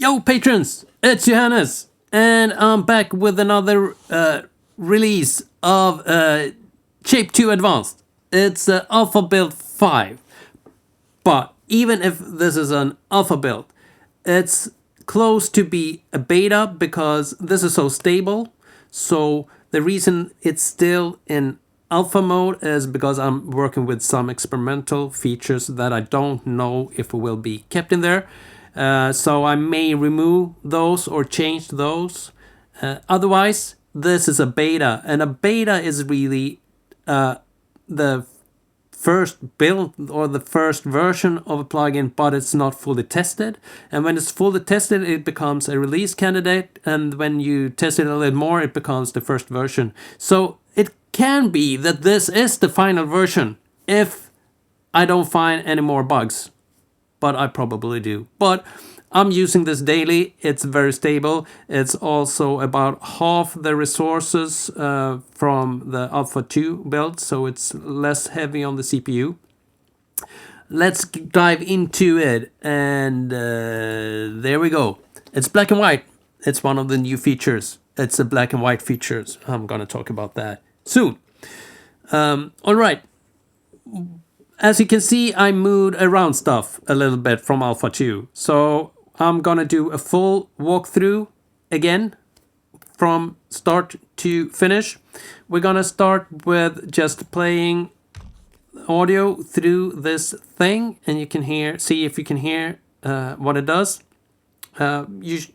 Yo, patrons! It's Johannes, and I'm back with another release of Shape2 Advanced. It's Alpha Build 5. But even if this is an Alpha build, it's close to be a beta because this is so stable. So the reason it's still in alpha mode is because I'm working with some experimental features that I don't know if will be kept in there. So I may remove those or change those. Otherwise, this is a beta, and a beta is really the first build or the first version of a plugin, but it's not fully tested. And when it's fully tested, it becomes a release candidate, and when you test it a little more, it becomes the first version. So it can be that this is the final version if I don't find any more bugs, but I probably do. But I'm using this daily. It's very stable. It's also about half the resources from the Alpha 2 build, so it's less heavy on the CPU. Let's dive into it, and there we go. It's black and white. It's one of the new features. It's a black and white features. I'm gonna talk about that soon. All right. As you can see, I moved around stuff a little bit from Alpha 2. So I'm gonna do a full walkthrough again from start to finish. We're gonna start with just playing audio through this thing, and you can see if you can hear what it does. Let's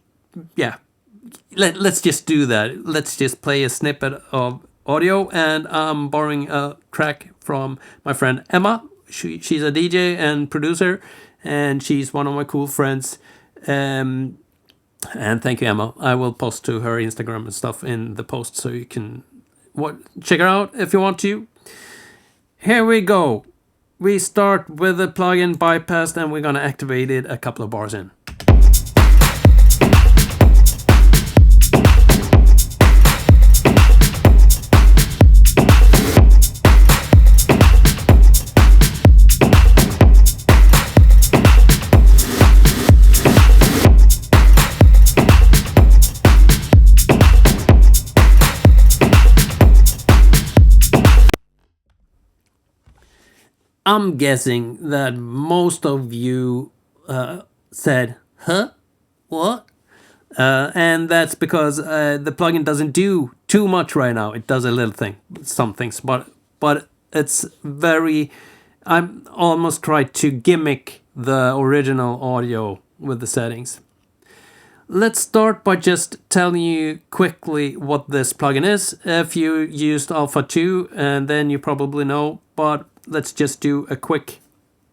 just do that. Let's just play a snippet of audio, and I'm borrowing a track from my friend Emma. She's a DJ and producer, and she's one of my cool friends. And thank you, Emma. I will post to her Instagram and stuff in the post, so you can check her out if you want to. Here we go. We start with the plugin bypassed, and we're gonna activate it a couple of bars in. I'm guessing that most of you said, huh? What? And that's because the plugin doesn't do too much right now. It does a little thing, some things, but it's very... I'm almost tried to gimmick the original audio with the settings. Let's start by just telling you quickly what this plugin is. If you used Alpha 2, and then you probably know, but let's just do a quick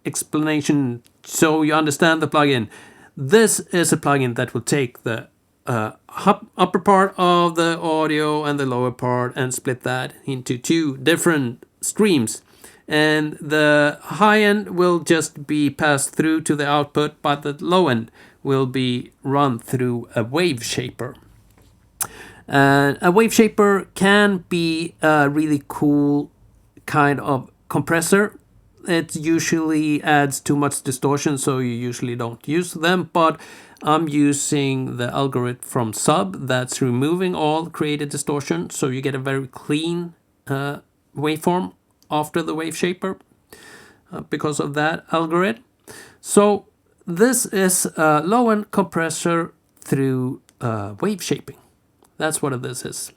explanation so you understand the plugin. This is a plugin that will take the upper part of the audio and the lower part and split that into two different streams. And the high end will just be passed through to the output, but the low end will be run through a wave shaper. And a wave shaper can be a really cool kind of compressor. It usually adds too much distortion, so you usually don't use them, but I'm using the algorithm from Sub that's removing all created distortion, so you get a very clean waveform after the wave shaper because of that algorithm. So this is a low-end compressor through wave shaping. That's what this is.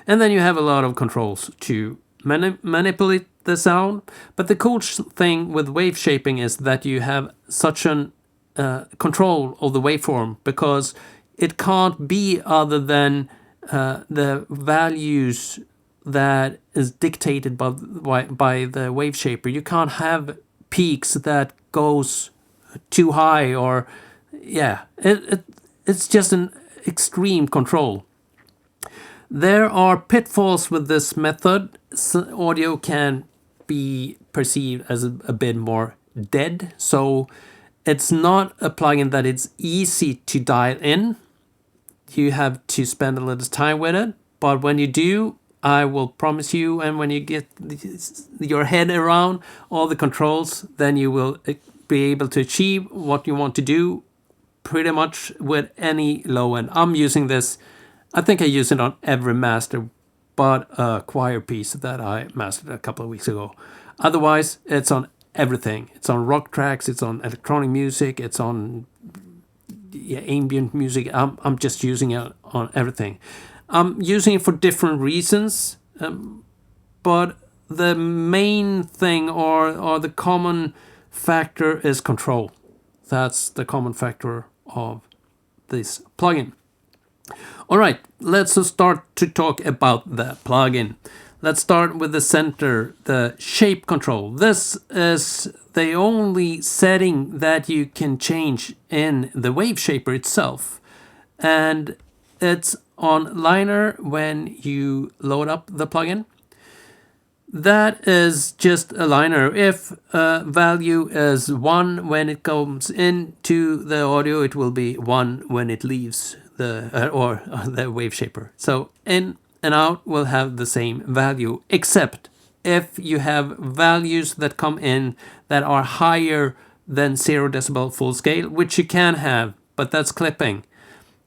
And then you have a lot of controls to manipulate the sound. But the cool thing with wave shaping is that you have such an control of the waveform, because it can't be other than the values that is dictated by the wave shaper. You can't have peaks that goes too high, or it's just an extreme control. There are pitfalls with this method. Audio can be perceived as a bit more dead, so it's not a plugin that it's easy to dial in. You have to spend a little time with it, but when you do, I will promise you, and when you get your head around all the controls, then you will be able to achieve what you want to do pretty much with any low end. I'm using this, I think I use it on every master but a choir piece that I mastered a couple of weeks ago. Otherwise, it's on everything. It's on rock tracks, it's on electronic music, it's on ambient music. I'm just using it on everything. I'm using it for different reasons, but the main thing or the common factor is control. That's the common factor of this plugin. All right, let's start to talk about the plugin. Let's start with the center, the shape control. This is the only setting that you can change in the wave shaper itself. And it's on liner when you load up the plugin. That is just a liner. If value is 1 when it comes into the audio, it will be 1 when it leaves the wave shaper. So in and out will have the same value, except if you have values that come in that are higher than 0 decibel full scale, which you can have, but that's clipping.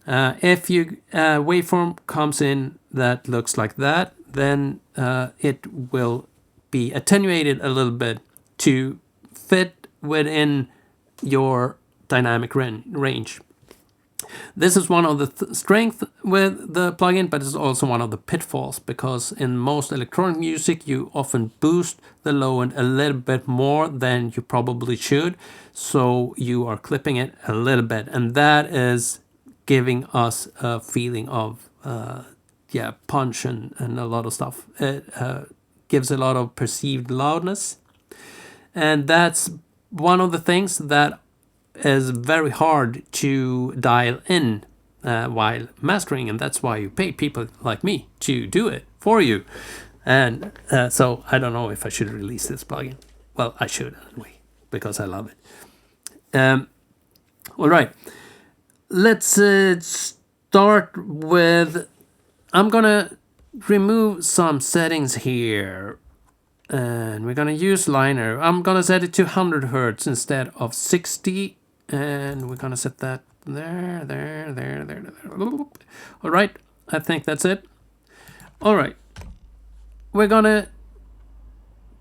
If your waveform comes in that looks like that, then it will be attenuated a little bit to fit within your dynamic range. This is one of the strengths with the plugin, but it's also one of the pitfalls, because in most electronic music you often boost the low end a little bit more than you probably should, so you are clipping it a little bit, and that is giving us a feeling of punch and a lot of stuff. It gives a lot of perceived loudness, and that's one of the things that is very hard to dial in while mastering, and that's why you pay people like me to do it for you. And so I don't know if I should release this plugin. Well, I should anyway, because I love it. All right, let's start with, I'm gonna remove some settings here, and we're gonna use liner. I'm gonna set it to 100 Hertz instead of 60, and we're gonna set that there. All right, I think that's it. All right, we're gonna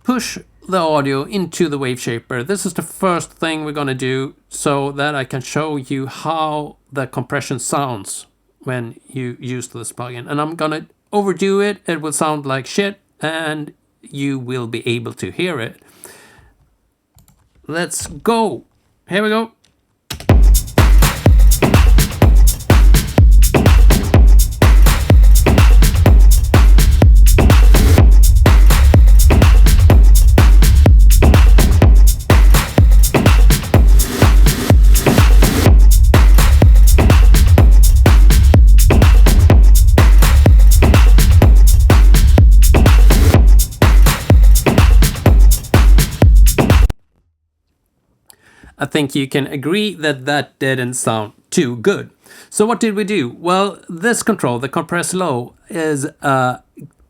push the audio into the wave shaper. This is the first thing we're gonna do, so that I can show you how the compression sounds when you use this plugin. And I'm gonna overdo it. It will sound like shit, and you will be able to hear it. Let's go. Here we go. I think you can agree that that didn't sound too good. So what did we do? Well, this control, the compress low, is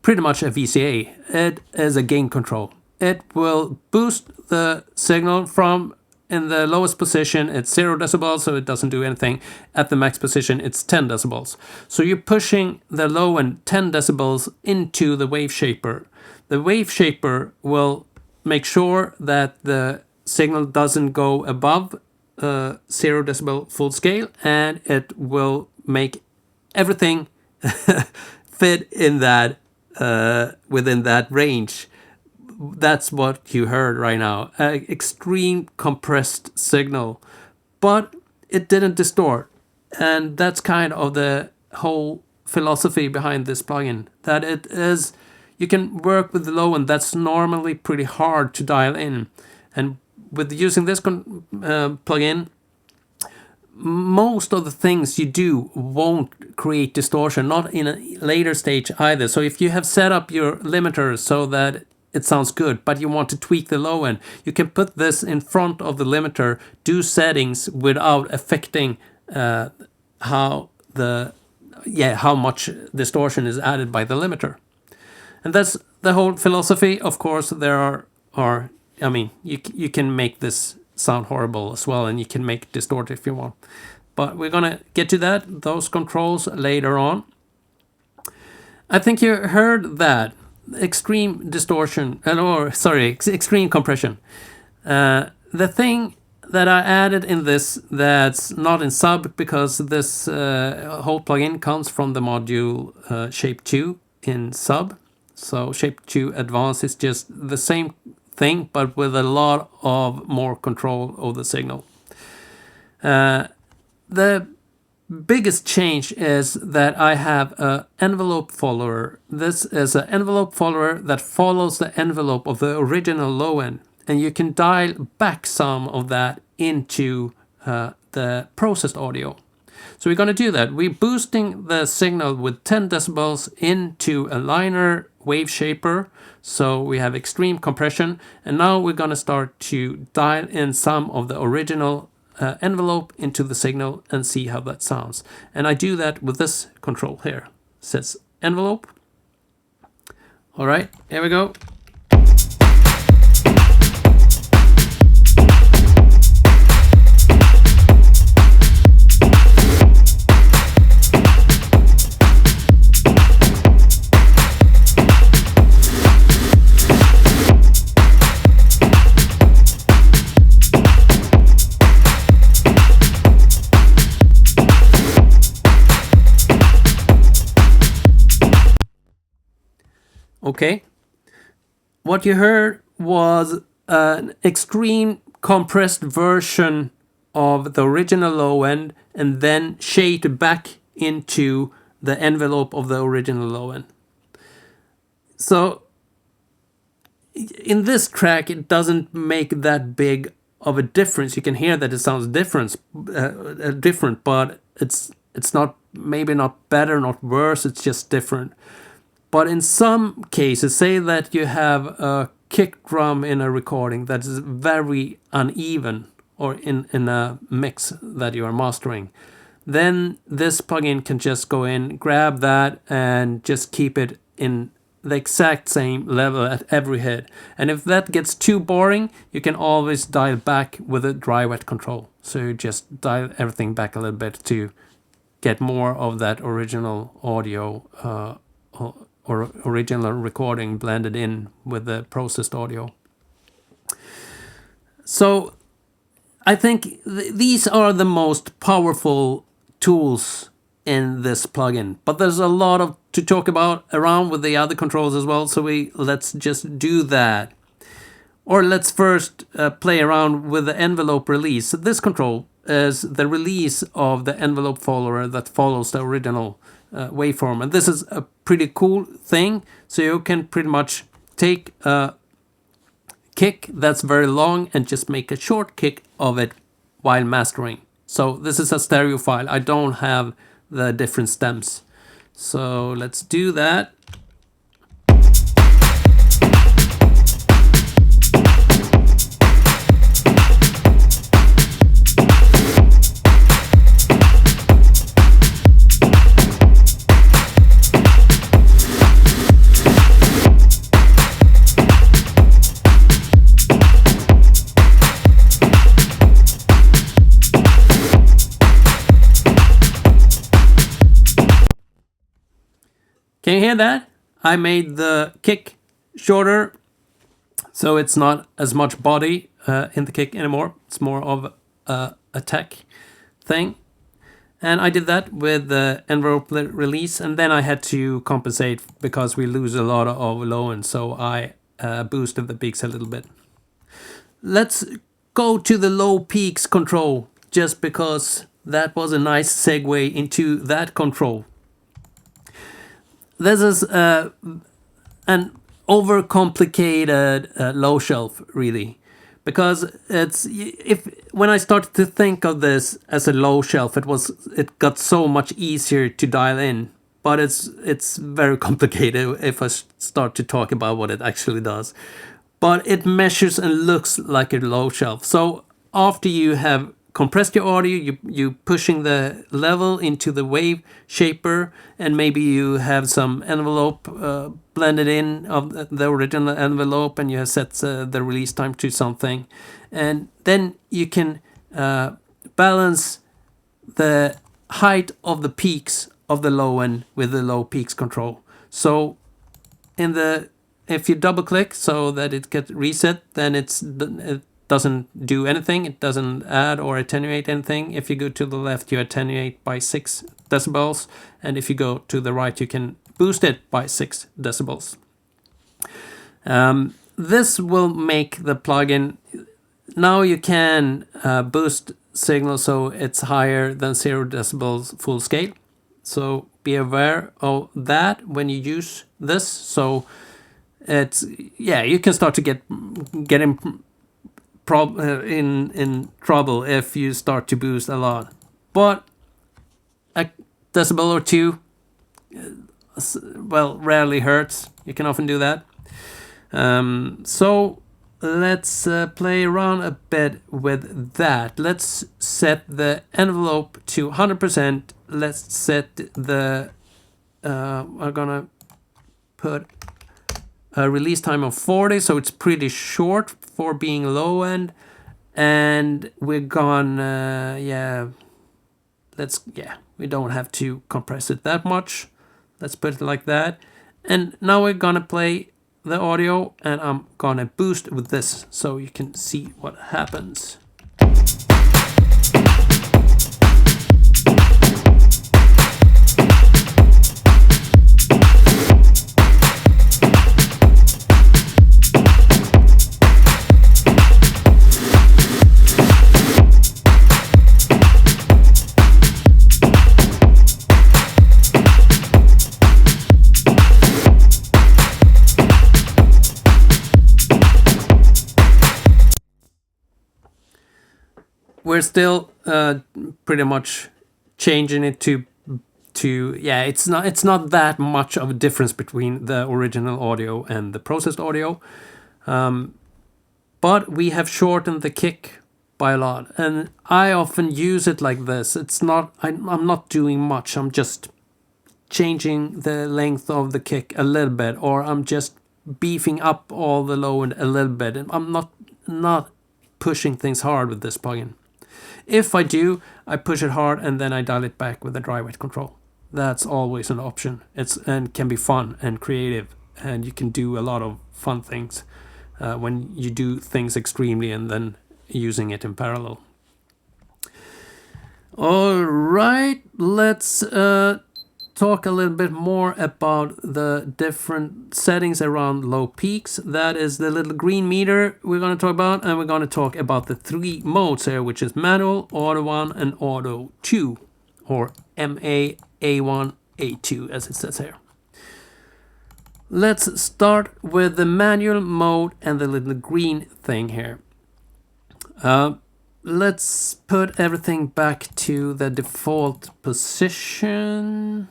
pretty much a VCA. It is a gain control. It will boost the signal from, in the lowest position, it's 0 decibels, so it doesn't do anything. At the max position, it's 10 decibels. So you're pushing the low end 10 decibels into the wave shaper. The wave shaper will make sure that the signal doesn't go above 0 decibel full scale, and it will make everything fit in that within that range. That's what you heard right now, extreme compressed signal, but it didn't distort. And that's kind of the whole philosophy behind this plugin, that it is, you can work with the low end that's normally pretty hard to dial in, and with using this plugin, most of the things you do won't create distortion, not in a later stage either. So if you have set up your limiter so that it sounds good, but you want to tweak the low end, you can put this in front of the limiter, do settings without affecting how much distortion is added by the limiter. And that's the whole philosophy. Of course, there are you can make this sound horrible as well, and you can make it distort if you want. but we're gonna get to those controls later on. I think you heard that extreme distortion, extreme compression. The thing that I added in this that's not in sub, because this whole plugin comes from the module Shape2 in sub. So Shape2 Advanced is just the same thing, but with a lot of more control of the signal. The biggest change is that I have an envelope follower. This is an envelope follower that follows the envelope of the original low end, and you can dial back some of that into the processed audio. So we're going to do that. We're boosting the signal with 10 decibels into a liner wave shaper. So we have extreme compression. And now we're going to start to dial in some of the original envelope into the signal and see how that sounds. And I do that with this control here. It says envelope. All right, here we go. Okay, what you heard was an extreme compressed version of the original low end and then shaded back into the envelope of the original low end. So in this track, it doesn't make that big of a difference. You can hear that it sounds different, but it's not, maybe not better, not worse. It's just different. But in some cases, say that you have a kick drum in a recording that is very uneven, or in a mix that you are mastering, then this plugin can just go in, grab that, and just keep it in the exact same level at every hit. And if that gets too boring, you can always dial back with a dry wet control. So you just dial everything back a little bit to get more of that original audio or original recording blended in with the processed audio. So I think these are the most powerful tools in this plugin, but there's a lot to talk about around with the other controls as well. So let's just do that. Or let's first play around with the envelope release. So this control is the release of the envelope follower that follows the original waveform, and this is a pretty cool thing. So you can pretty much take a kick that's very long and just make a short kick of it while mastering. So this is a stereo file. I don't have the different stems, so let's do that. Can you hear that? I made the kick shorter, so it's not as much body in the kick anymore. It's more of a attack thing. And I did that with the envelope release, and then I had to compensate because we lose a lot of low end, so I boosted the peaks a little bit. Let's go to the low peaks control, just because that was a nice segue into that control. This is an overcomplicated low shelf, really, because when I started to think of this as a low shelf, it got so much easier to dial in, but it's very complicated if I start to talk about what it actually does. But it measures and looks like a low shelf. So after you have compressed your audio, you pushing the level into the wave shaper, and maybe you have some envelope blended in of the original envelope, and you have set the release time to something, and then you can balance the height of the peaks of the low end with the low peaks control. So if you double click so that it gets reset, then it doesn't do anything. It doesn't add or attenuate anything. If you go to the left, you attenuate by 6 decibels. And if you go to the right, you can boost it by 6 decibels. This will make the plugin, now you can boost signal so it's higher than 0 decibels full scale. So be aware of that when you use this. So it's, yeah, you can start to get in trouble if you start to boost a lot. But a decibel or two, well, rarely hurts. You can often do that. So let's play around a bit with that. Let's set the envelope to 100%. Let's set the I'm gonna put a release time of 40, so it's pretty short for being low end. And we're gonna we don't have to compress it that much. Let's put it like that. And now we're gonna play the audio, and I'm gonna boost with this so you can see what happens. We're still pretty much changing it to it's not that much of a difference between the original audio and the processed audio, but we have shortened the kick by a lot, and I often use it like this. I'm not doing much. I'm just changing the length of the kick a little bit, or I'm just beefing up all the low end a little bit, and I'm not pushing things hard with this plugin. If I do, I push it hard and then I dial it back with the dry wet control. That's always an option. And can be fun and creative, and you can do a lot of fun things when you do things extremely and then using it in parallel. All right, let's talk a little bit more about the different settings around low peaks. That is the little green meter we're going to talk about, and we're going to talk about the 3 modes here, which is manual, auto 1, and auto 2, or MA, A1, A2 as it says here. Let's start with the manual mode and the little green thing here. Let's put everything back to the default position.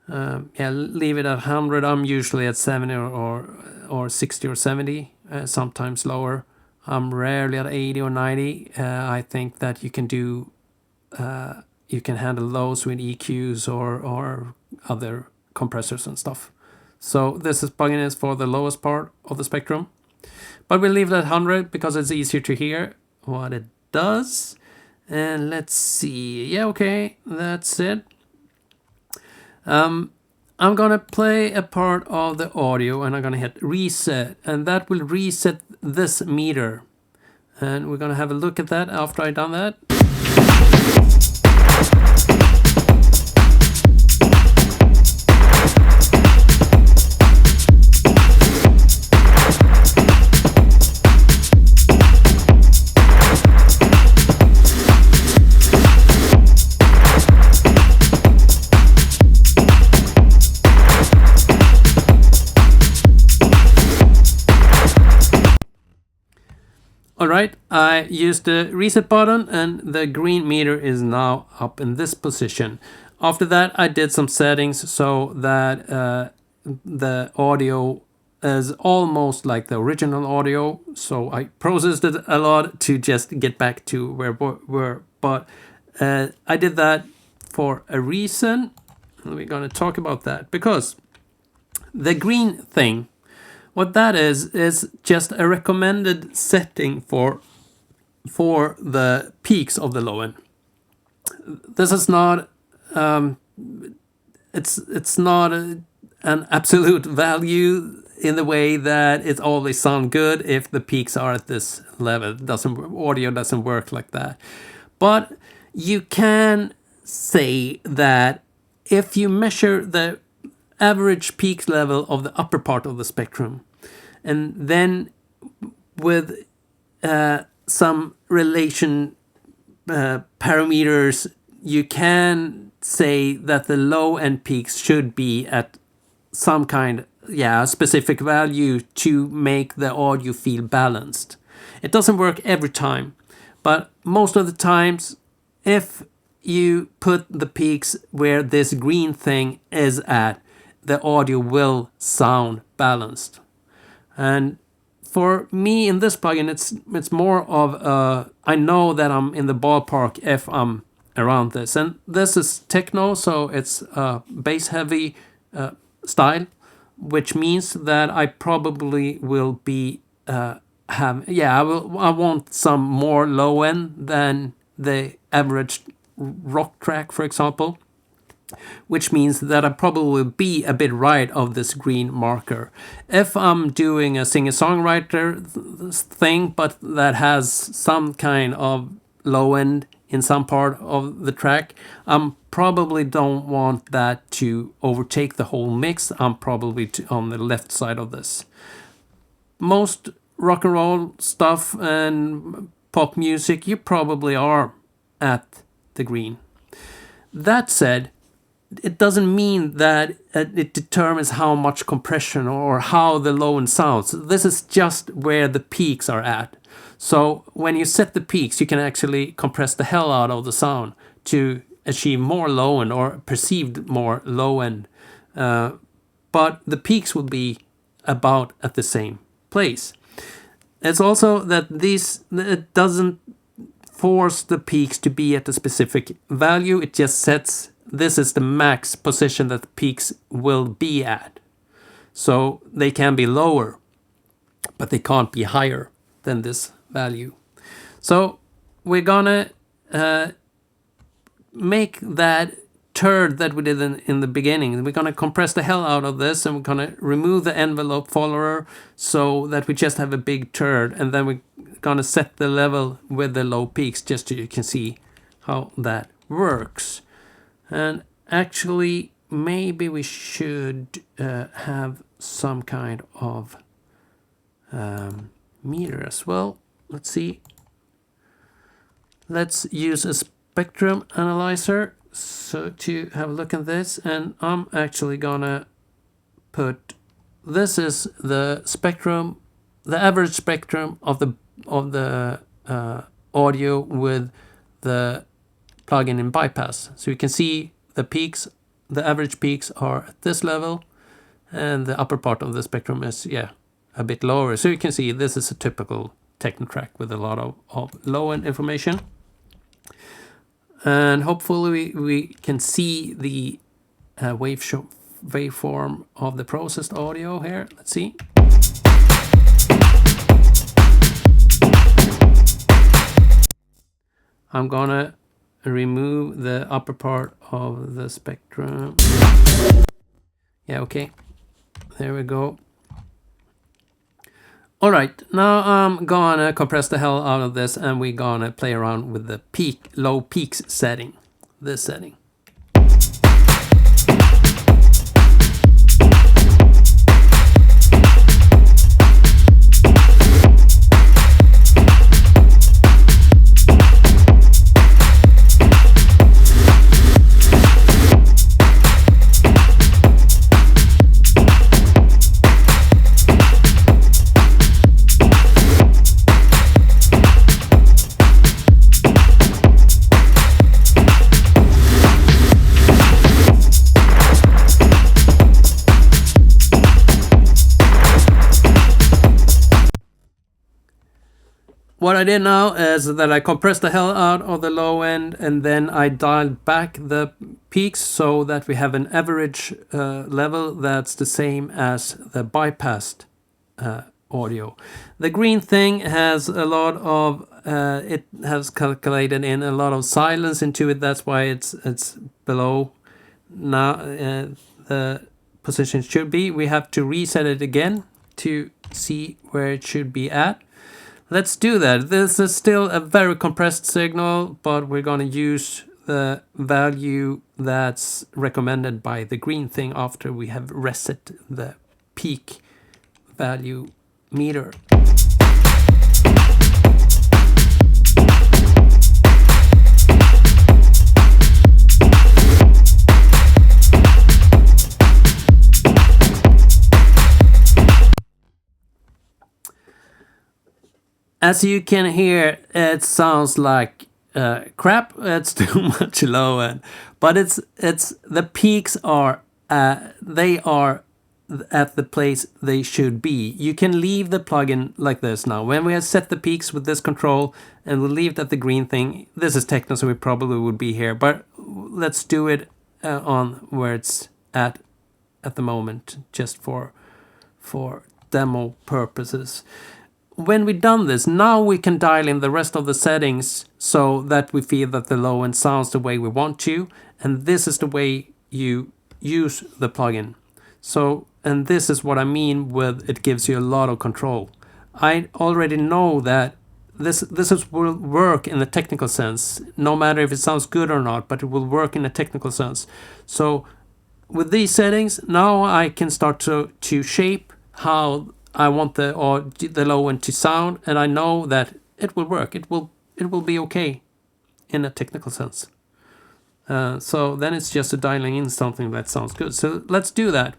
Leave it at 100. I'm usually at 70 or 60 or 70, sometimes lower. I'm rarely at 80 or 90. I think that you can do you can handle those with EQs or other compressors and stuff. So this plugin is for the lowest part of the spectrum, but we'll leave it at 100 because it's easier to hear what it does. And let's see. Yeah, okay, that's it. I'm gonna play a part of the audio, and I'm gonna hit reset, and that will reset this meter. And we're gonna have a look at that after I've done that. Alright, I used the reset button and the green meter is now up in this position. After that, I did some settings so that the audio is almost like the original audio. So I processed it a lot to just get back to where we were. But I did that for a reason. And we're going to talk about that because the green thing, what that is just a recommended setting for the peaks of the low end. this is not it's not an absolute value in the way that it always sounds good if the peaks are at this level. Audio doesn't work like that. But you can say that if you measure the average peak level of the upper part of the spectrum, and then with some relation parameters, you can say that the low end peaks should be at some kind, specific value to make the audio feel balanced. It doesn't work every time, but most of the times, if you put the peaks where this green thing is at, the audio will sound balanced. And for me in this plugin, it's more of I know that I'm in the ballpark if I'm around this. And this is techno, so it's bass heavy style, which means that I probably will be I want some more low end than the average rock track, for example, which means that I probably will be a bit right of this green marker. If I'm doing a singer-songwriter thing, but that has some kind of low end in some part of the track, probably don't want that to overtake the whole mix. I'm probably on the left side of this. Most rock and roll stuff and pop music, you probably are at the green. That said, it doesn't mean that it determines how much compression or how the low end sounds. This is just where the peaks are at. So when you set the peaks, you can actually compress the hell out of the sound to achieve more low end or perceived more low end. But the peaks will be about at the same place. It's also that it doesn't force the peaks to be at a specific value. It just sets this is the max position that the peaks will be at. So they can be lower, but they can't be higher than this value. So we're gonna make that turd that we did in the beginning. We're gonna compress the hell out of this, and we're gonna remove the envelope follower so that we just have a big turd, and then we're gonna set the level with the low peaks just so you can see how that works. And actually, maybe we should have some kind of meter as well. Let's see. Let's use a spectrum analyzer so to have a look at this. And I'm actually gonna put, this is the spectrum, the average spectrum of the audio with the plugin in bypass. So you can see the peaks, the average peaks are at this level, and the upper part of the spectrum is a bit lower. So you can see this is a typical techno track with a lot of low end information. And hopefully we can see the waveform of the processed audio here. Let's see. I'm gonna remove the upper part of the spectrum. Yeah, okay. There we go. All right, now I'm gonna compress the hell out of this, and we're gonna play around with the low peaks setting. This setting. What I did now is that I compressed the hell out of the low end, and then I dialed back the peaks so that we have an average level that's the same as the bypassed audio. The green thing has a lot of it has calculated in a lot of silence into it. That's why it's below now the position it should be. We have to reset it again to see where it should be at. Let's do that. This is still a very compressed signal, but we're going to use the value that's recommended by the green thing after we have reset the peak value meter. As you can hear, it sounds like crap. It's too much low end, but it's the peaks are they are at the place they should be. You can leave the plugin like this now. When we have set the peaks with this control and we'll leave it at the green thing. This is techno, so we probably would be here, but let's do it on where it's at the moment, just for demo purposes. When we've done this, now we can dial in the rest of the settings so that we feel that the low end sounds the way we want to. And this is the way you use the plugin. So, and this is what I mean with it gives you a lot of control. I already know that this will work in the technical sense, no matter if it sounds good or not, but it will work in a technical sense. So with these settings, now I can start to shape how I want the low end to sound, and I know that it will work. It will be okay in a technical sense. So then it's just dialing in something that sounds good. So let's do that.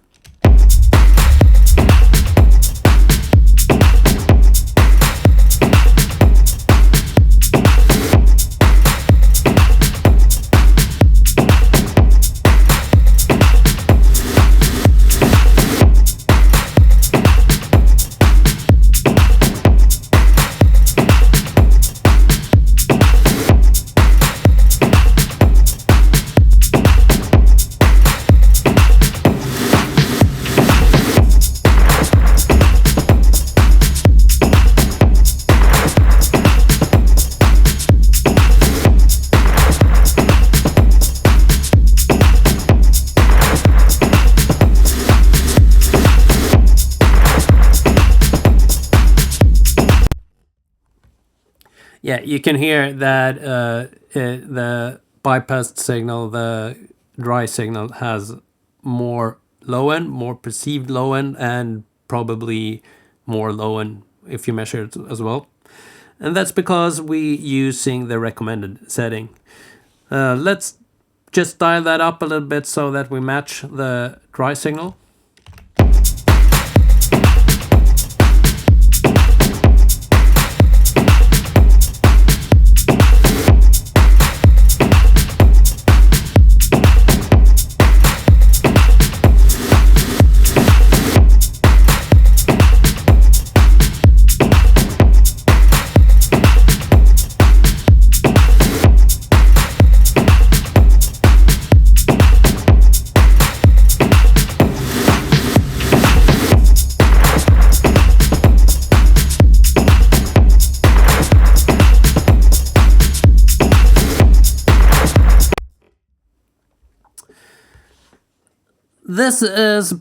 Yeah, you can hear that the bypassed signal, the dry signal, has more low end, more perceived low end, and probably more low end if you measure it as well. And that's because we using the recommended setting. Let's just dial that up a little bit so that we match the dry signal. This is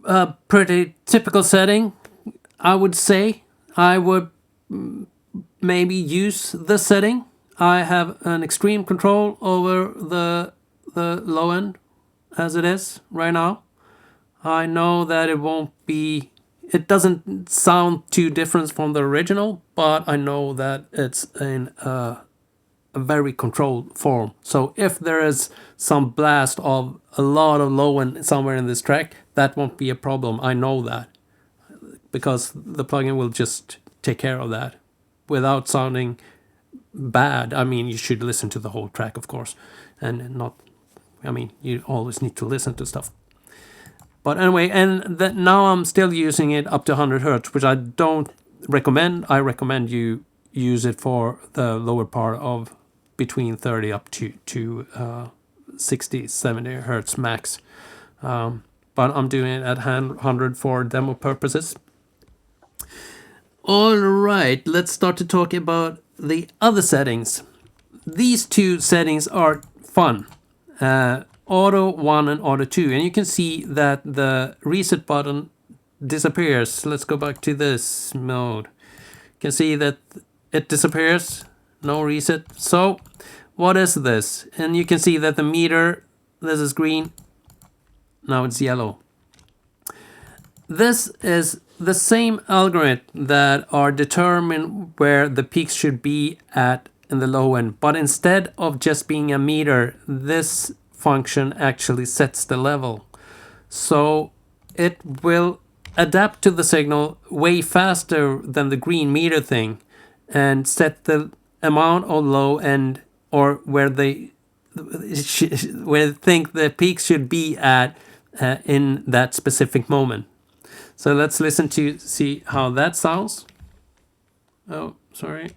a pretty typical setting, I would say. I would maybe use this setting. I have an extreme control over the low end as it is right now. I know that it doesn't sound too different from the original, but I know that it's in a very controlled form. So if there is some blast of a lot of low end somewhere in this track, that won't be a problem. I know that because the plugin will just take care of that without sounding bad. I mean, you should listen to the whole track, of course, and not, I mean, you always need to listen to stuff. But anyway, and now I'm still using it up to 100 hertz, which I don't recommend. I recommend you use it for the lower part of between 30 up to 60, 70 hertz max. But I'm doing it at 100 for demo purposes. All right, let's start to talk about the other settings. These two settings are fun. Auto 1 and Auto 2. And you can see that the reset button disappears. Let's go back to this mode. You can see that it disappears. No reset. So, what is this? And you can see that the meter, this is green. Now it's yellow. This is the same algorithm that are determine where the peaks should be at in the low end, but instead of just being a meter, this function actually sets the level. So it will adapt to the signal way faster than the green meter thing and set the amount of low end, or where they think the peaks should be at in that specific moment. So let's listen to see how that sounds. Oh, sorry.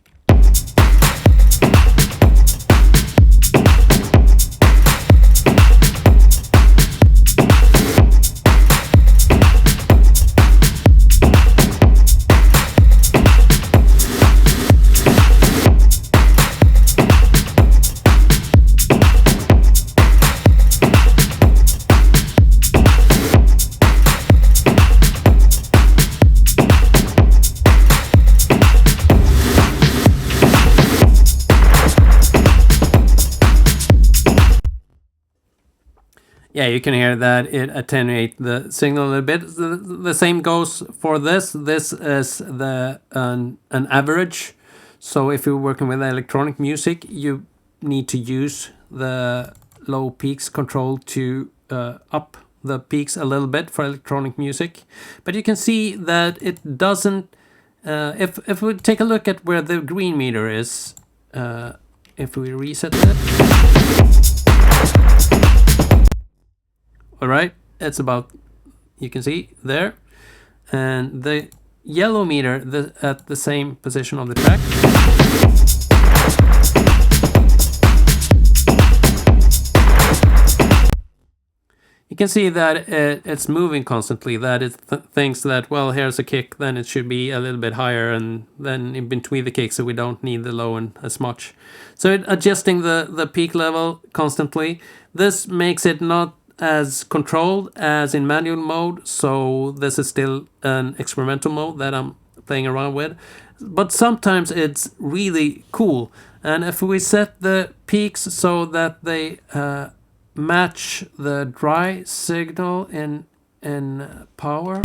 Yeah, you can hear that it attenuates the signal a little bit. The same goes for this. This is an average. So if you're working with electronic music, you need to use the low peaks control to up the peaks a little bit for electronic music. But you can see that it doesn't. If we take a look at where the green meter is, if we reset it. All right, it's about, you can see there, and the yellow meter at the same position of the track. You can see that it's moving constantly, that it thinks that, well, here's a kick, then it should be a little bit higher, and then in between the kicks, so we don't need the low end as much. So it adjusting the peak level constantly. This makes it not as controlled as in manual mode, so this is still an experimental mode that I'm playing around with, but sometimes it's really cool. And if we set the peaks so that they match the dry signal in power.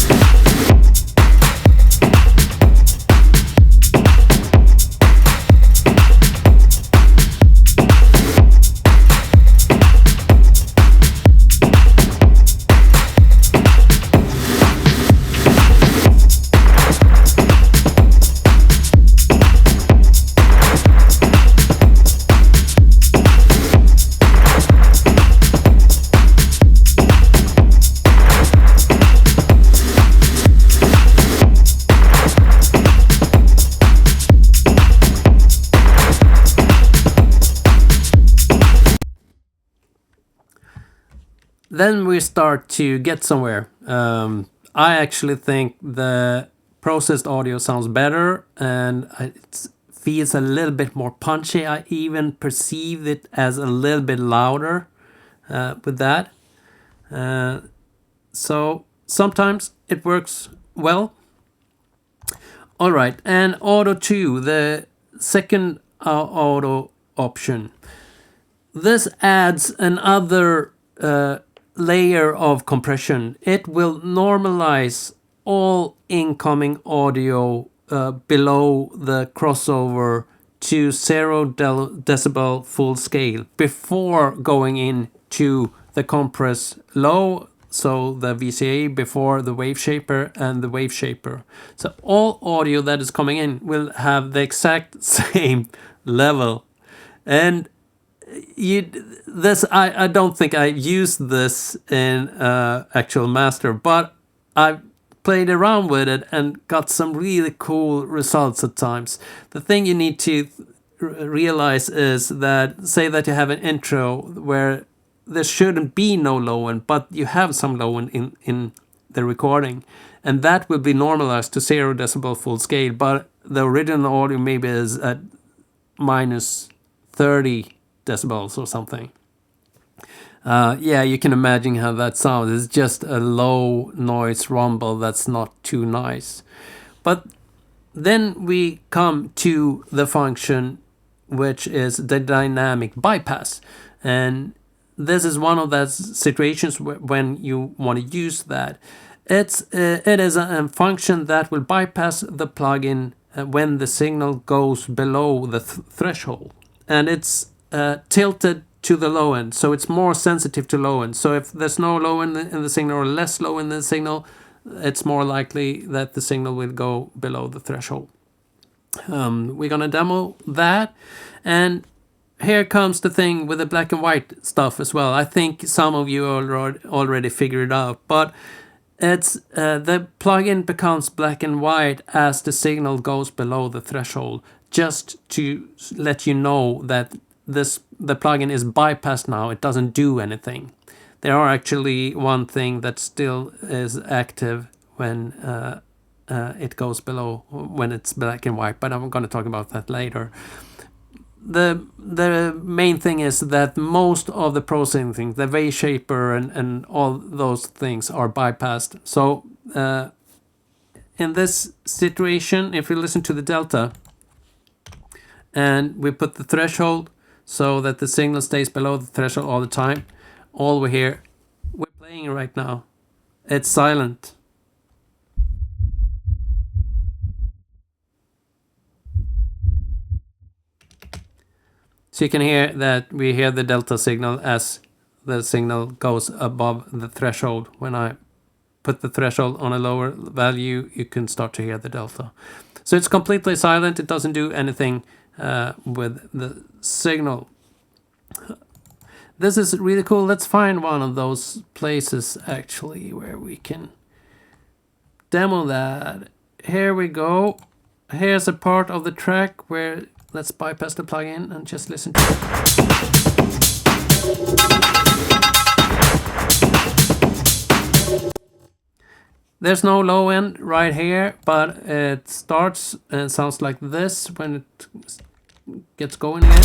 Then we start to get somewhere. I actually think the processed audio sounds better, and it feels a little bit more punchy. I even perceive it as a little bit louder with that. So sometimes it works well. All right, and Auto 2, the second auto option. This adds another layer of compression. It will normalize all incoming audio below the crossover to 0 decibel full scale before going into the compress low, so the VCA before the wave shaper and the wave shaper. So all audio that is coming in will have the exact same level. And I don't think I used this in actual master, but I played around with it and got some really cool results at times. The thing you need to realize is that, say that you have an intro where there shouldn't be no low end, but you have some low end in the recording, and that will be normalized to 0 decibel full scale, but the original audio maybe is at minus 30 decibels or something. Yeah, you can imagine how that sounds. It's just a low noise rumble that's not too nice. But then we come to the function which is the dynamic bypass. And this is one of those situations when you want to use that. It is a function that will bypass the plugin when the signal goes below the threshold. And it's tilted to the low end, so it's more sensitive to low end. So if there's no low end in the signal or less low in the signal, it's more likely that the signal will go below the threshold. We're gonna demo that, and here comes the thing with the black and white stuff as well. I think some of you already figured it out, but it's the plugin becomes black and white as the signal goes below the threshold, just to let you know that the plugin is bypassed now. It doesn't do anything. There are actually one thing that still is active when it goes below, when it's black and white, but I'm going to talk about that later. The main thing is that most of the processing things, the wave shaper and all those things are bypassed. So in this situation, if we listen to the delta and we put the threshold so that the signal stays below the threshold all the time, all we hear, we're playing right now, it's silent. So you can hear that we hear the delta signal as the signal goes above the threshold. When I put the threshold on a lower value, you can start to hear the delta. So it's completely silent. It doesn't do anything with the signal. This is really cool. Let's find one of those places actually where we can demo that. Here we go. Here's a part of the track where let's bypass the plugin and just listen to it. There's no low end right here, but it starts and sounds like this when it gets going again.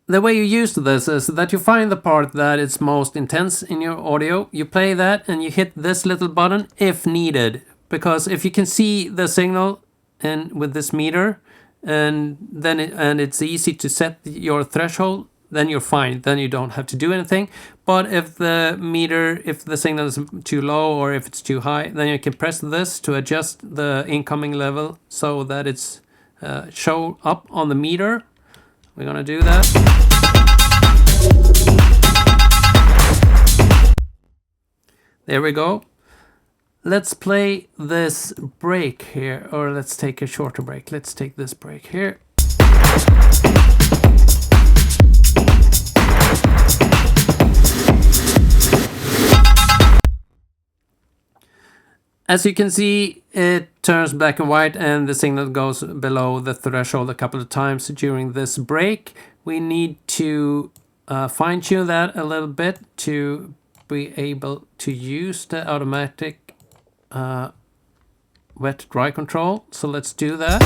The way you use this is that you find the part that is most intense in your audio, you play that and you hit this little button if needed, because if you can see the signal and with this meter and then it's easy to set your threshold, then you're fine, then you don't have to do anything. But if the signal is too low or if it's too high, then you can press this to adjust the incoming level so that it's show up on the meter. We're gonna do that. There we go. Let's play this break here, or let's take a shorter break. Let's take this break here. As you can see, it turns black and white and the signal goes below the threshold a couple of times during this break. We need to fine-tune that a little bit to be able to use the automatic wet-dry control. So let's do that.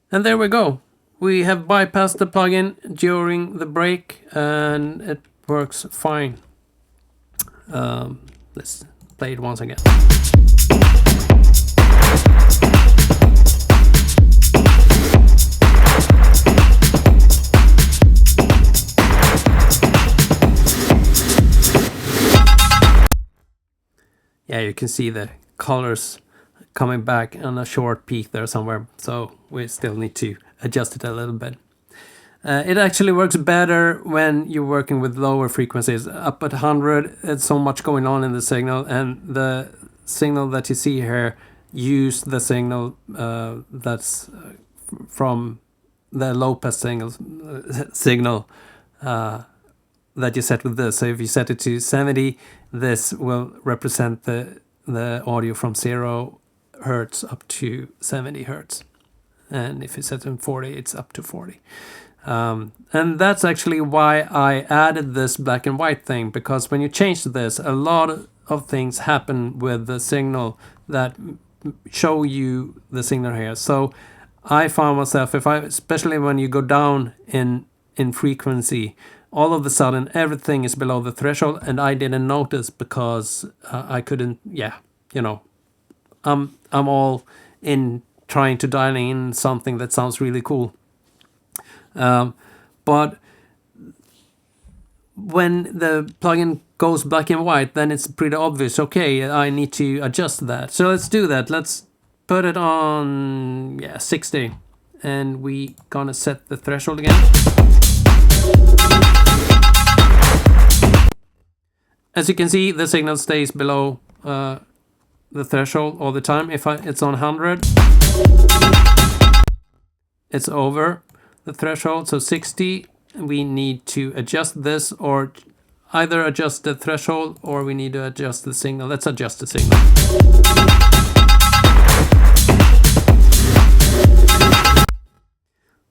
And there we go. We have bypassed the plugin during the break and it works fine. Let's play it once again. Yeah, you can see the colors coming back on a short peak there somewhere, so we still need to adjust it a little bit. It actually works better when you're working with lower frequencies. Up at 100, it's so much going on in the signal, and the signal that you see here use the signal that's from the low pass signal that you set with this. So if you set it to 70, this will represent the audio from 0 hertz up to 70 hertz. And if you set it in 40, it's up to 40. And that's actually why I added this black and white thing, because when you change this, a lot of things happen with the signal that show you the signal here. So I found myself, especially when you go down in frequency, all of a sudden everything is below the threshold, and I didn't notice because I couldn't. I'm all in trying to dial in something that sounds really cool. But when the plugin goes black and white, then it's pretty obvious. Okay, I need to adjust that. So let's do that. Let's put it on 60, and we gonna set the threshold again. As you can see, the signal stays below the threshold all the time. If it's on 100, it's over the threshold. So 60, we need to adjust this, or either adjust the threshold or we need to adjust the signal. Let's adjust the signal.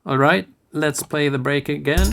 All right, let's play the break again.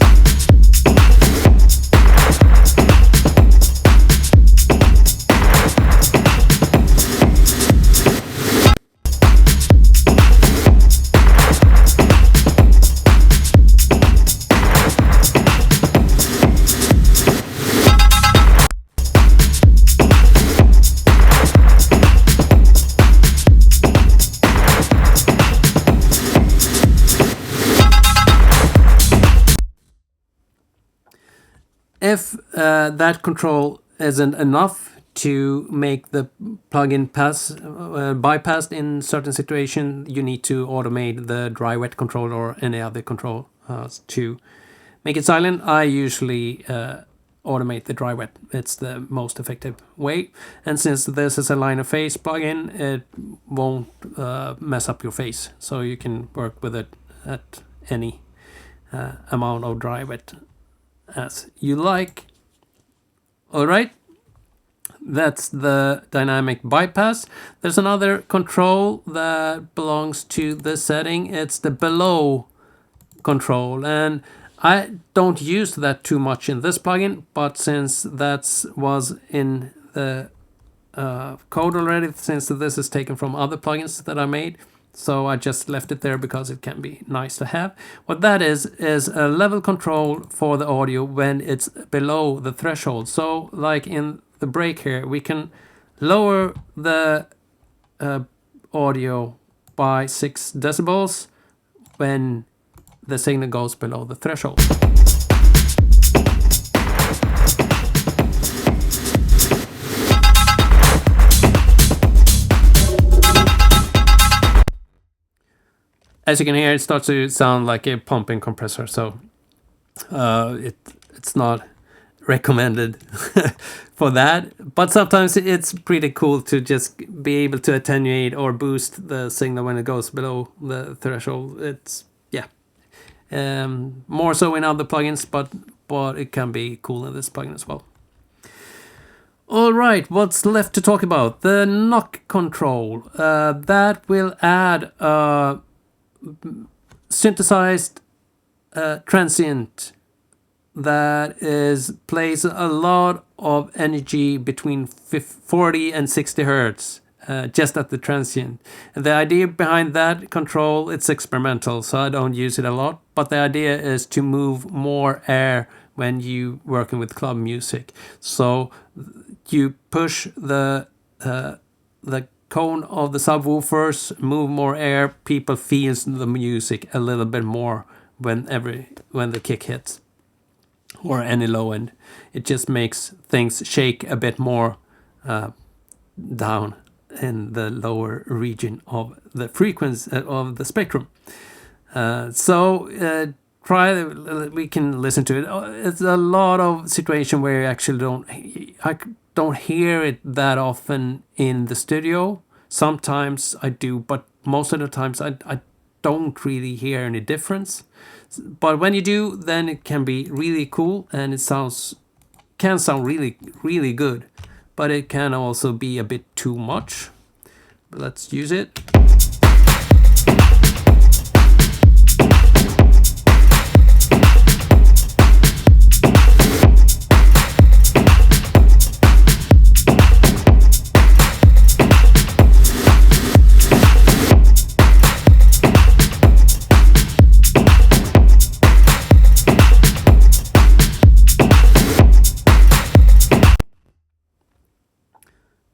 If that control isn't enough to make the plugin bypassed in certain situation, you need to automate the dry wet control or any other control to make it silent. I usually automate the dry wet. It's the most effective way. And since this is a line of phase plugin, it won't mess up your phase. So you can work with it at any amount of dry wet as you like. All right, that's the dynamic bypass. There's another control that belongs to this setting. It's the below control, and I don't use that too much in this plugin, but since that was in the code already, since this is taken from other plugins that I made, so I just left it there because it can be nice to have. What that is a level control for the audio when it's below the threshold. So like in the break here, we can lower the audio by 6 decibels when the signal goes below the threshold. As you can hear, it starts to sound like a pumping compressor, so it's not recommended for that. But sometimes it's pretty cool to just be able to attenuate or boost the signal when it goes below the threshold. It's more so in other plugins, but it can be cool in this plugin as well. All right, what's left to talk about? The knock control. That will add synthesized transient that plays a lot of energy between 40 and 60 hertz just at the transient. And the idea behind that control, it's experimental, so I don't use it a lot, but the idea is to move more air when you working with club music. So you push the cone of the subwoofers, move more air, people feels the music a little bit more when the kick hits or any low end. It just makes things shake a bit more down in the lower region of the frequency of the spectrum. We can listen to it. It's a lot of situation where I don't hear it that often in the studio. Sometimes I do, but most of the times I don't really hear any difference. But when you do, then it can be really cool, and it can sound really, really good. But it can also be a bit too much. But let's use it.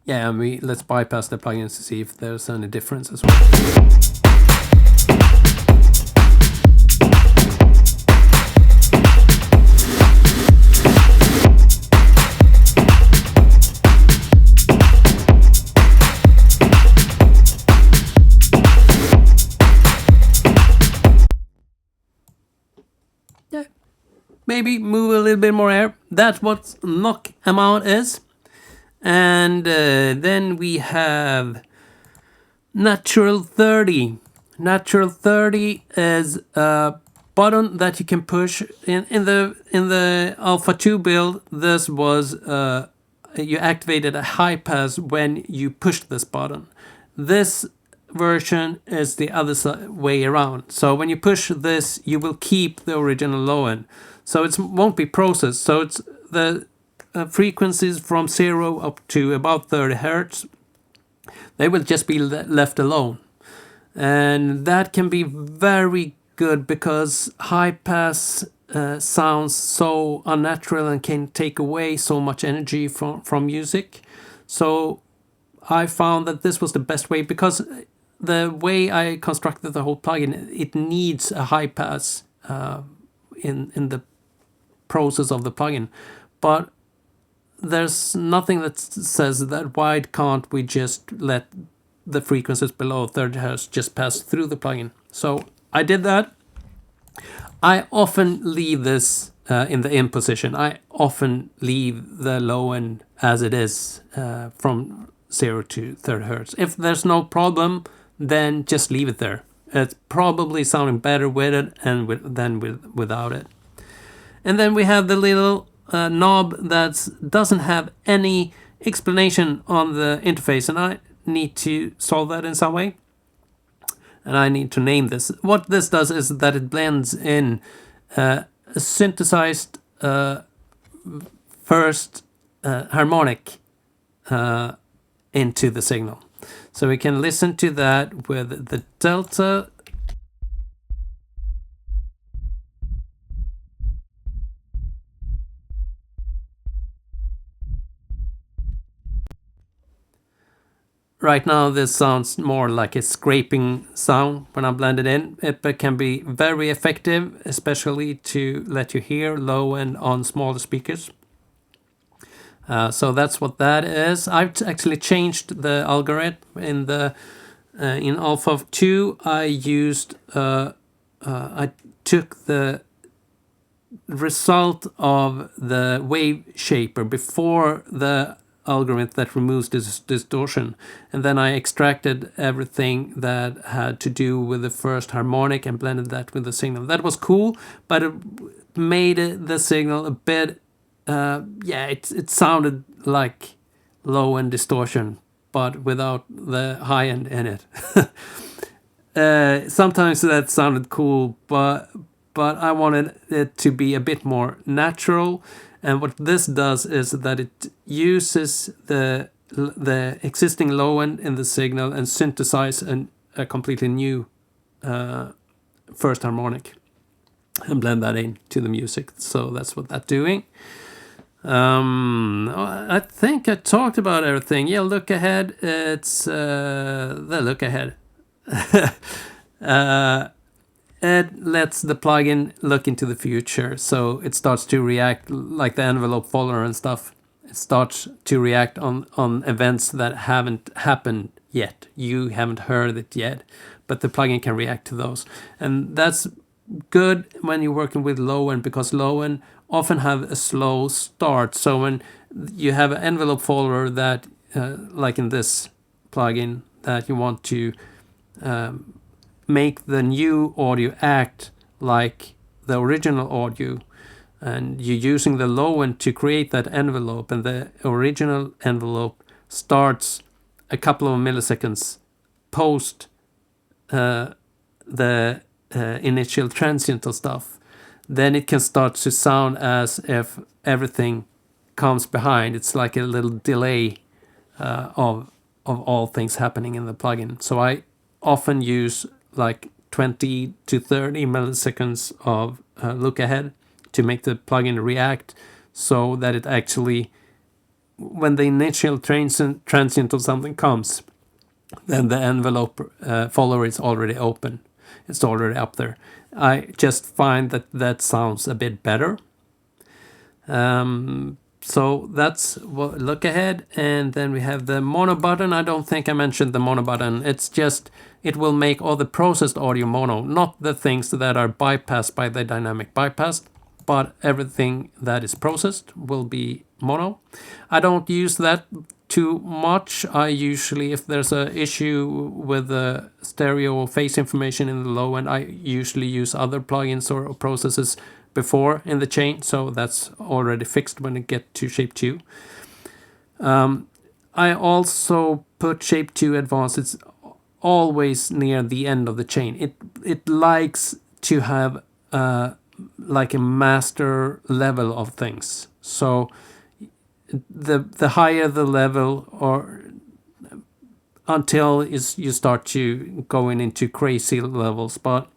Yeah, and let's bypass the plugins to see if there's any difference as well. Yeah, maybe move a little bit more air. That's what knock amount is. And then we have Natural 30. Natural 30 is a button that you can push in the Alpha 2 build. This was you activated a high pass when you pushed this button. This version is the other way around. So when you push this, you will keep the original low end. So it won't be processed. So it's the frequencies from 0 up to about 30 hertz, they will just be left alone. And that can be very good because high pass sounds so unnatural and can take away so much energy from music. So I found that this was the best way, because the way I constructed the whole plugin, it needs a high pass in the process of the plugin. But there's nothing that says that why can't we just let the frequencies below 30 hertz just pass through the plugin. So I did that. I often leave this in the in position. I often leave the low end as it is from 0 to 30 hertz. If there's no problem, then just leave it there. It's probably sounding better with it than without it. And then we have the little knob that doesn't have any explanation on the interface, and I need to solve that in some way. And I need to name this. What this does is that it blends in a synthesized first harmonic into the signal. So we can listen to that with the delta. Right now this sounds more like a scraping sound when I blend it in. It can be very effective, especially to let you hear low end on smaller speakers. So that's what that is. I've actually changed the algorithm in Alpha 2. I took the result of the wave shaper before the algorithm that removes this distortion, and then I extracted everything that had to do with the first harmonic and blended that with the signal. That was cool, but it made the signal a bit it sounded like low end distortion but without the high end in it. Sometimes that sounded cool, but I wanted it to be a bit more natural. And what this does is that it uses the existing low end in the signal and synthesize a completely new first harmonic and blend that into the music. So that's what that's doing. I think I talked about everything. Yeah, look ahead. It's the look ahead. It lets the plugin look into the future, so it starts to react like the envelope follower and stuff. It starts to react on events that haven't happened yet. You haven't heard it yet, but the plugin can react to those. And that's good when you're working with low end, because low end often have a slow start. So when you have an envelope follower that, like in this plugin, that you want to make the new audio act like the original audio, and you're using the low end to create that envelope, and the original envelope starts a couple of milliseconds post the initial transiental stuff, then it can start to sound as if everything comes behind. It's like a little delay of all things happening in the plugin. So I often use like 20 to 30 milliseconds of look ahead to make the plugin react, so that it actually, when the initial transient of something comes, then the envelope follower is already open. It's already up there. I just find that that sounds a bit better. So that's what look ahead. And then we have the mono button. I don't think I mentioned the mono button. It's just, it will make all the processed audio mono, not the things that are bypassed by the dynamic bypass, but everything that is processed will be mono. I don't use that too much. I usually, if there's an issue with the stereo phase information in the low end, I usually use other plugins or processes before in the chain, so that's already fixed when it get to Shape2. I also put Shape2 Advanced. It's always near the end of the chain. It likes to have like a master level of things. So the higher the level, or until you start to going into crazy levels, but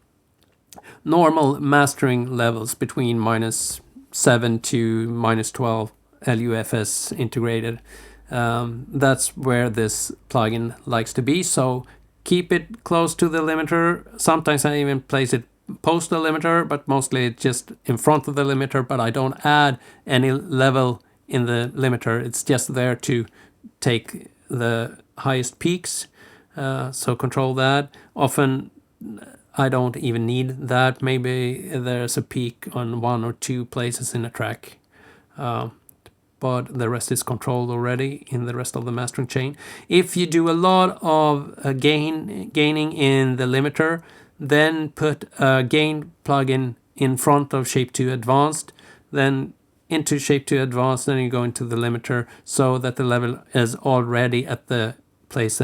normal mastering levels between -7 to -12 LUFS integrated. That's where this plugin likes to be. So keep it close to the limiter. Sometimes I even place it post the limiter, but mostly it's just in front of the limiter. But I don't add any level in the limiter. It's just there to take the highest peaks. So control that. Often I don't even need that. Maybe there's a peak on 1 or 2 places in a track, but the rest is controlled already in the rest of the mastering chain. If you do a lot of gaining in the limiter, then put a gain plugin in front of Shape2 Advanced, then into Shape2 Advanced, then you go into the limiter, so that the level is already at the place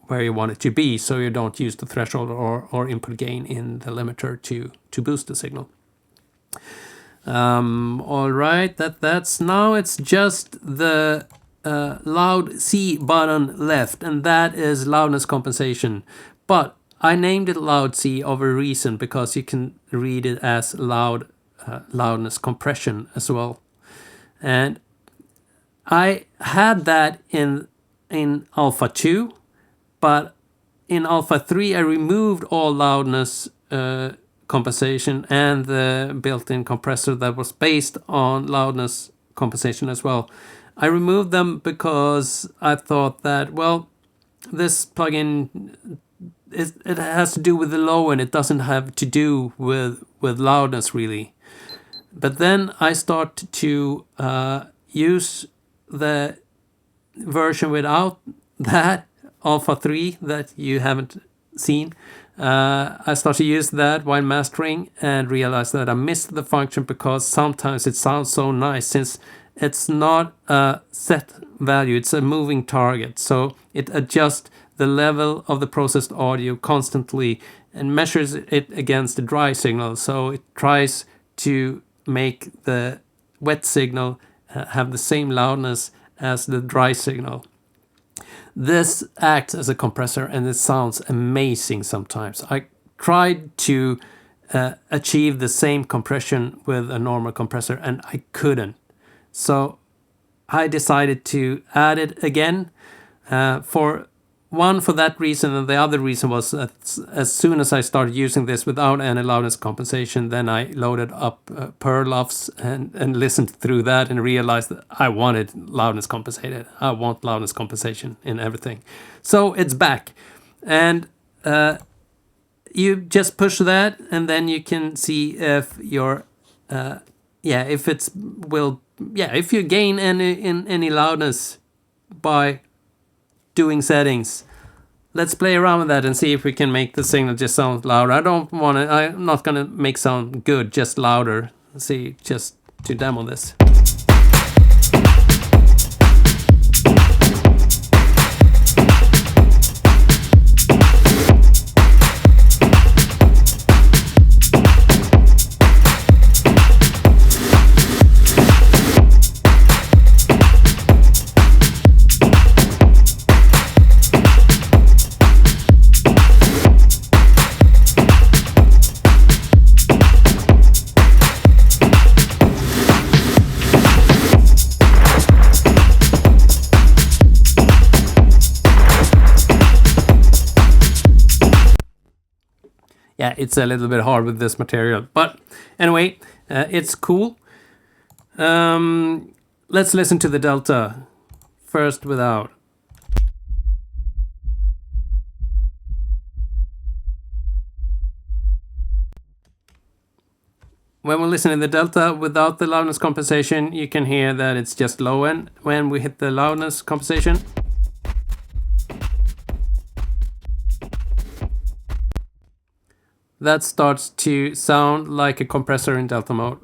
where you want it to be, so you don't use the threshold or input gain in the limiter to boost the signal. All right, that's now it's just the loud C button left, and that is loudness compensation. But I named it loud C of a reason, because you can read it as loudness compression as well. And I had that in Alpha 2, but in Alpha 3 I removed all loudness compensation and the built-in compressor that was based on loudness compensation as well. I removed them because I thought that, well, this plugin, it has to do with the low end. It doesn't have to do with loudness really. But then I started to use the version without that, Alpha 3, that you haven't seen. I started to use that while mastering and realized that I missed the function, because sometimes it sounds so nice, since it's not a set value, it's a moving target. So it adjusts the level of the processed audio constantly and measures it against the dry signal. So it tries to make the wet signal have the same loudness as the dry signal. This acts as a compressor, and it sounds amazing sometimes. I tried to achieve the same compression with a normal compressor, and I couldn't. So I decided to add it again, for that reason, and the other reason was that as soon as I started using this without any loudness compensation, then I loaded up Perloffs and listened through that and realized that I wanted loudness compensated. I want loudness compensation in everything. So it's back, and you just push that, and then you can see if your if you gain any loudness by doing settings, let's play around with that and see if we can make the signal just sound louder. I'm not gonna make sound good, just louder. Let's see, just to demo this. Yeah, it's a little bit hard with this material, but anyway, it's cool. Let's listen to the delta first without. When we listen to the delta without the loudness compensation, you can hear that it's just low end. When we hit the loudness compensation, that starts to sound like a compressor in delta mode.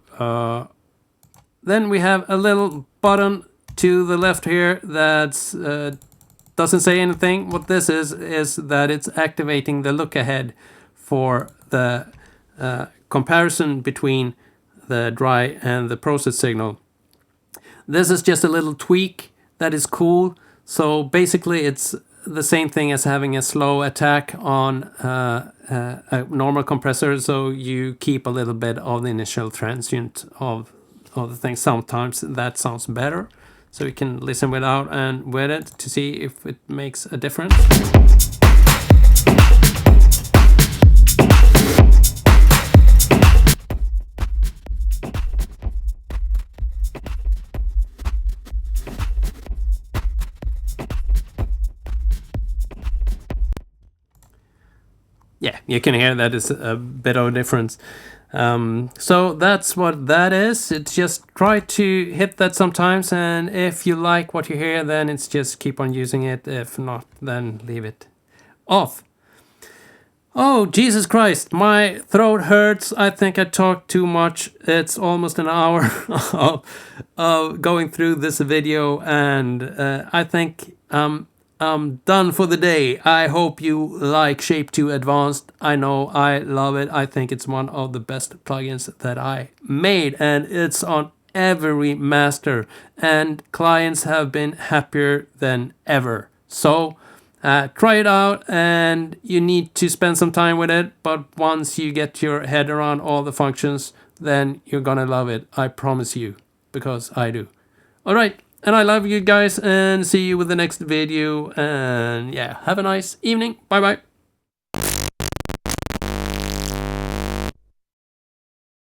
Then we have a little button to the left here that doesn't say anything. What this is that it's activating the look ahead for the comparison between the dry and the process signal. This is just a little tweak that is cool. So basically it's the same thing as having a slow attack on a normal compressor, so you keep a little bit of the initial transient of the thing. Sometimes that sounds better, so you can listen without and with it to see if it makes a difference. Yeah, you can hear that is a bit of a difference. So that's what that is. It's just try to hit that sometimes, and if you like what you hear, then it's just keep on using it. If not, then leave it off. Oh, Jesus Christ, my throat hurts. I think I talked too much. It's almost an hour of going through this video, and I think I'm done for the day. I hope you like Shape2 Advanced. I know I love it. I think it's one of the best plugins that I made, and it's on every master, and clients have been happier than ever. So try it out, and you need to spend some time with it, but once you get your head around all the functions, then you're gonna love it. I promise you, because I do. All right. And I love you guys, and see you with the next video, and yeah, have a nice evening. Bye bye.